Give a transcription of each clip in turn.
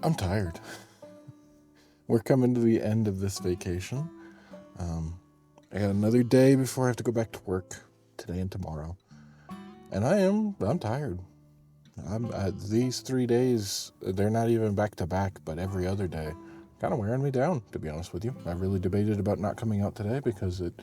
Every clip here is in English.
I'm tired. We're coming to the end of this vacation. I got another day before I have to go back to work today and tomorrow. And I'm tired. These 3 days, they're not even back to back, but every other day, kind of wearing me down, to be honest with you. I really debated about not coming out today because it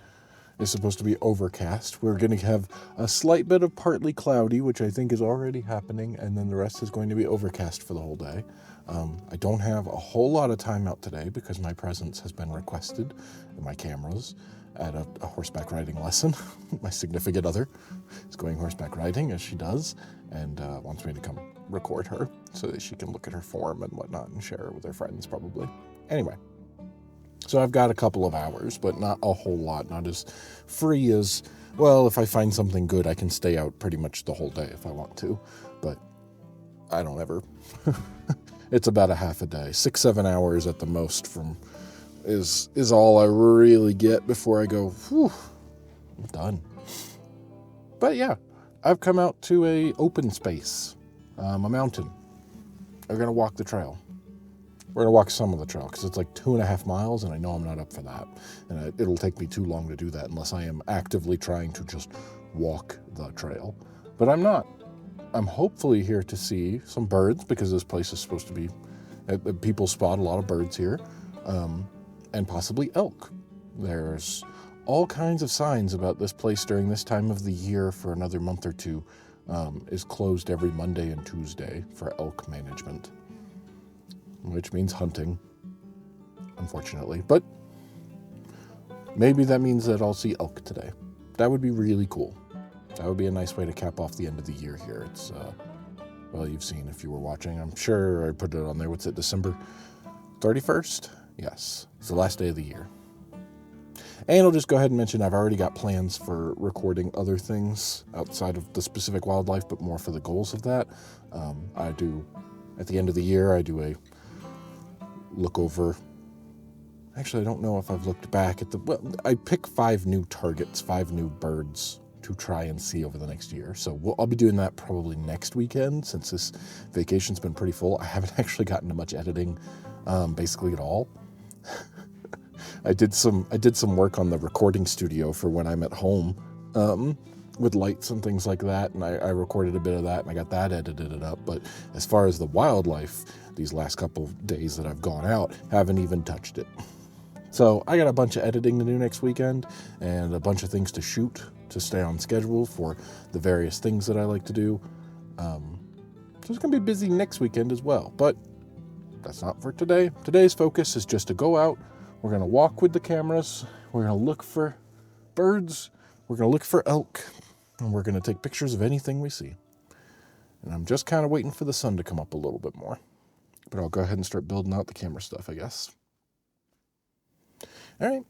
is supposed to be overcast. We're going to have a slight bit of partly cloudy, which I think is already happening, and then the rest is going to be overcast for the whole day. I don't have a whole lot of time out today because my presence has been requested in my cameras at a horseback riding lesson. My significant other is going horseback riding, as she does, and wants me to come record her so that she can look at her form and whatnot and share it with her friends probably. Anyway, so I've got a couple of hours, but not a whole lot, not as free as, well, if I find something good, I can stay out pretty much the whole day if I want to, but I don't ever. It's about a half a day, 6-7 hours at the most is all I really get before I go, whew, I'm done. But yeah, I've come out to a open space, a mountain. We're going to walk the trail. We're going to walk some of the trail because it's like 2.5 miles, and I know I'm not up for that. And it'll take me too long to do that unless I am actively trying to just walk the trail. But I'm not. I'm hopefully here to see some birds because this place is supposed to be, people spot a lot of birds here, and possibly elk. There's all kinds of signs about this place during this time of the year for another month or two. Is closed every Monday and Tuesday for elk management, which means hunting, unfortunately. But maybe that means that I'll see elk today. That would be really cool. That would be a nice way to cap off the end of the year here. It's, well, you've seen if you were watching. I'm sure I put it on there. What's it, December 31st? Yes, it's the last day of the year. And I'll just go ahead and mention I've already got plans for recording other things outside of the specific wildlife, but more for the goals of that. I do, at the end of the year, I do a look over. Actually, I don't know if I've looked back at I pick 5 new targets, 5 new birds to try and see over the next year. So I'll be doing that probably next weekend since this vacation's been pretty full. I haven't actually gotten to much editing, basically at all. I did some work on the recording studio for when I'm at home, with lights and things like that, and I recorded a bit of that, and I got that edited up. But as far as the wildlife, these last couple of days that I've gone out, haven't even touched it. So I got a bunch of editing to do next weekend, and a bunch of things to shoot to stay on schedule for the various things that I like to do. So it's going to be busy next weekend as well, but that's not for today. Today's focus is just to go out. We're going to walk with the cameras. We're going to look for birds. We're going to look for elk. And we're going to take pictures of anything we see. And I'm just kind of waiting for the sun to come up a little bit more. But I'll go ahead and start building out the camera stuff, I guess. All right.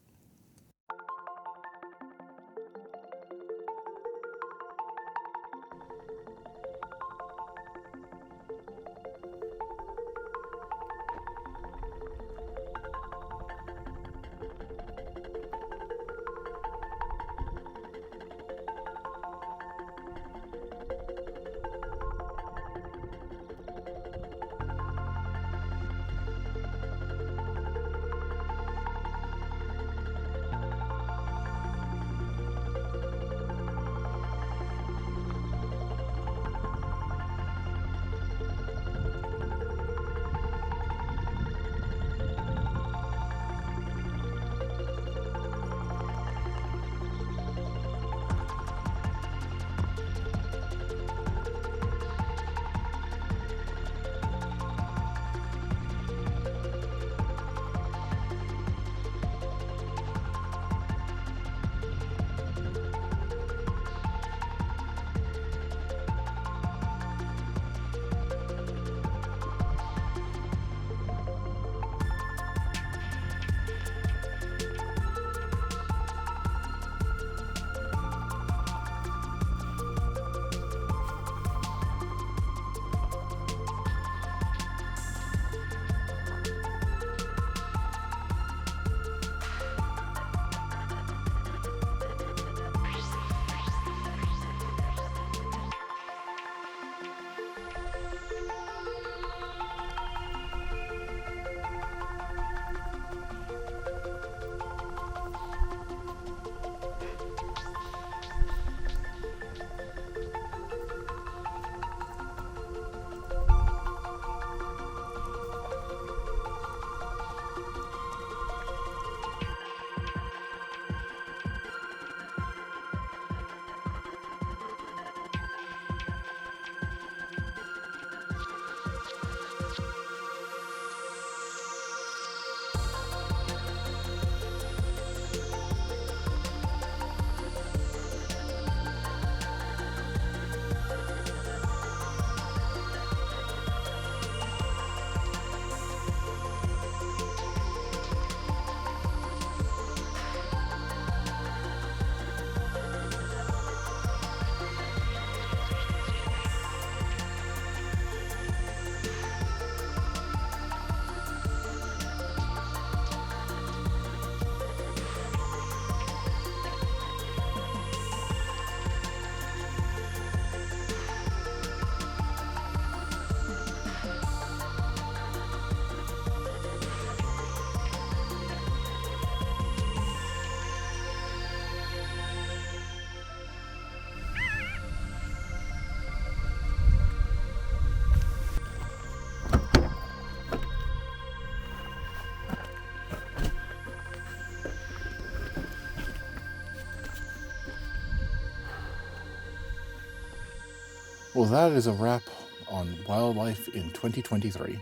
Well, that is a wrap on wildlife in 2023.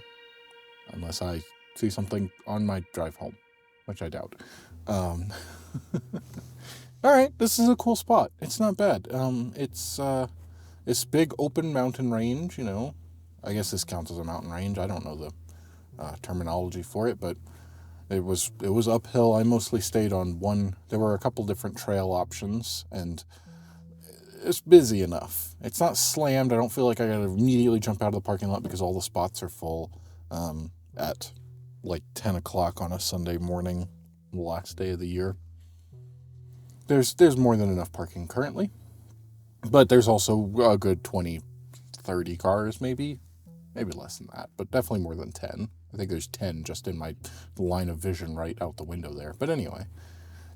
Unless I see something on my drive home, which I doubt. Um, all right, this is a cool spot. It's not bad. It's big open mountain range. I guess this counts as a mountain range. I don't know the terminology for it, but it was uphill. I mostly stayed on one. There were a couple different trail options, and it's busy enough. It's not slammed. I don't feel like I gotta immediately jump out of the parking lot because all the spots are full at like 10 o'clock on a Sunday morning, the last day of the year. There's more than enough parking currently, but there's also a good 20, 30 cars, maybe less than that, but definitely more than 10. I think there's 10 just in my line of vision right out the window there. But anyway,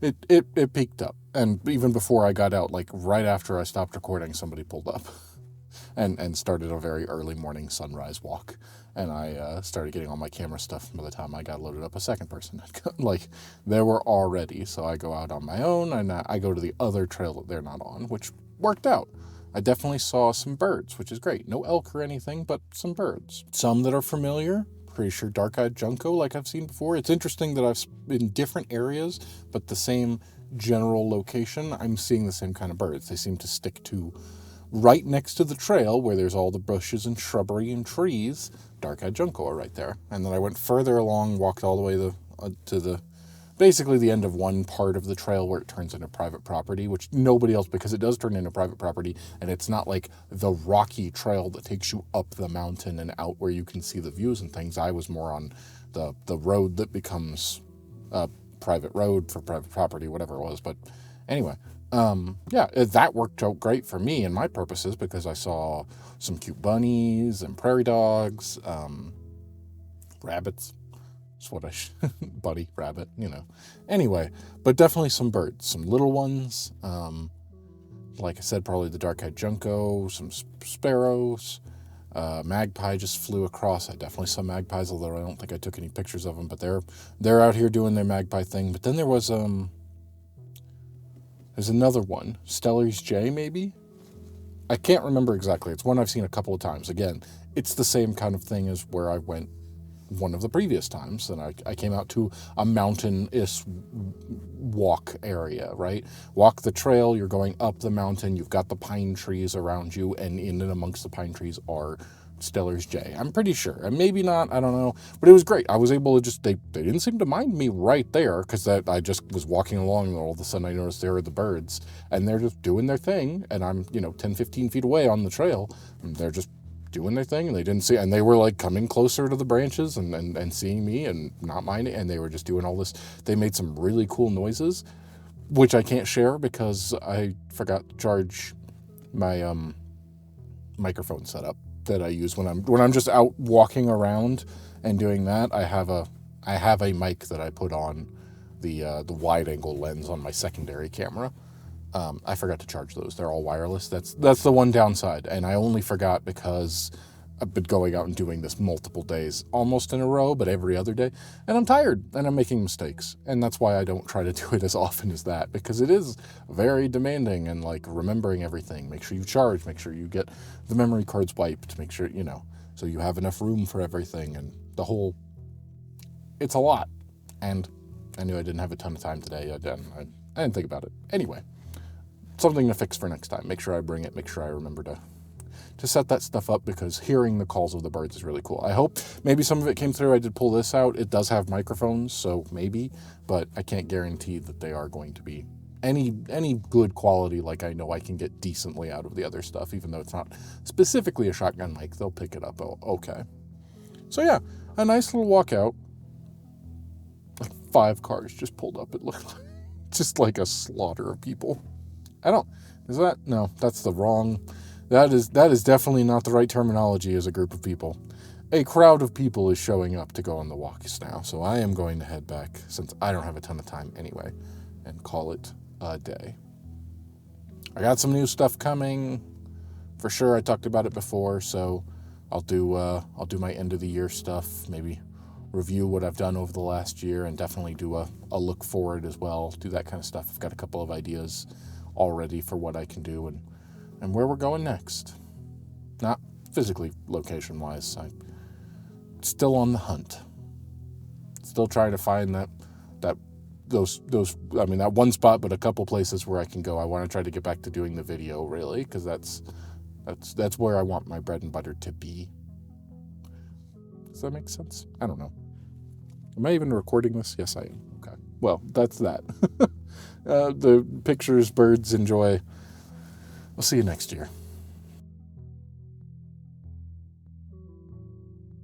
it peaked up. And even before I got out, like right after I stopped recording, somebody pulled up and started a very early morning sunrise walk. And I started getting all my camera stuff. By the time I got loaded up, a second person like, they were all ready. So I go out on my own, and I go to the other trail that they're not on, which worked out. I definitely saw some birds, which is great. No elk or anything, but some birds. Some that are familiar. Pretty sure dark-eyed junco, like I've seen before. It's interesting that I've in different areas, but the same general location, I'm seeing the same kind of birds. They seem to stick to right next to the trail where there's all the bushes and shrubbery and trees. Dark-eyed junco are right there. And then I went further along, walked all the way to the basically the end of one part of the trail where it turns into private property, which nobody else, because it does turn into private property, and it's not like the rocky trail that takes you up the mountain and out where you can see the views and things. I was more on the road that becomes a private road for private property, whatever it was. But anyway, that worked out great for me and my purposes because I saw some cute bunnies and prairie dogs, rabbits. That's what buddy, rabbit, Anyway, but definitely some birds, some little ones. Like I said, probably the dark-eyed junco, some sparrows. Magpie just flew across. I definitely saw magpies, although I don't think I took any pictures of them. But they're out here doing their magpie thing. But then there's another one, Steller's Jay, maybe. I can't remember exactly. It's one I've seen a couple of times. Again, it's the same kind of thing as where I went one of the previous times. Then I came out to a mountain-ish walk area, right? Walk the trail, you're going up the mountain, you've got the pine trees around you, and in and amongst the pine trees are Steller's Jay. I'm pretty sure. And maybe not, I don't know. But it was great. I was able to they didn't seem to mind me right there, because I just was walking along, and all of a sudden I noticed there were the birds, and they're just doing their thing, and I'm, 10, 15 feet away on the trail, and they're just doing their thing, and they didn't see, and they were like coming closer to the branches and seeing me and not minding, and they were just doing all this. They made some really cool noises, which I can't share because I forgot to charge my microphone setup that I use when I'm just out walking around and doing that. I have a mic that I put on the wide angle lens on my secondary camera. I forgot to charge those. They're all wireless. That's the one downside. And I only forgot because I've been going out and doing this multiple days, almost in a row, but every other day. And I'm tired and I'm making mistakes. And that's why I don't try to do it as often as that, because it is very demanding and like remembering everything. Make sure you charge, make sure you get the memory cards wiped, make sure, so you have enough room for everything and it's a lot. And I knew I didn't have a ton of time today. I didn't think about it. Anyway. Something to fix for next time. Make sure I bring it. Make sure I remember to set that stuff up, because hearing the calls of the birds is really cool. I hope maybe some of it came through. I did pull this out. It does have microphones, so maybe, but I can't guarantee that they are going to be any good quality. Like I know I can get decently out of the other stuff, even though it's not specifically a shotgun mic. They'll pick it up okay. So yeah, a nice little walkout. Like 5 cars just pulled up. It looked like just like a slaughter of people. That's the wrong, that is definitely not the right terminology as a group of people. A crowd of people is showing up to go on the walks now, so I am going to head back, since I don't have a ton of time anyway, and call it a day. I got some new stuff coming, for sure. I talked about it before, so I'll do my end of the year stuff, maybe review what I've done over the last year, and definitely do a look forward as well, do that kind of stuff. I've got a couple of ideas already for what I can do and where we're going next. Not physically, location-wise. I'm still on the hunt. Still trying to find that one spot, but a couple places where I can go. I want to try to get back to doing the video, really, because that's where I want my bread and butter to be. Does that make sense? I don't know. Am I even recording this? Yes, I am. Okay. Well, that's that. The pictures, birds, enjoy. I'll see you next year.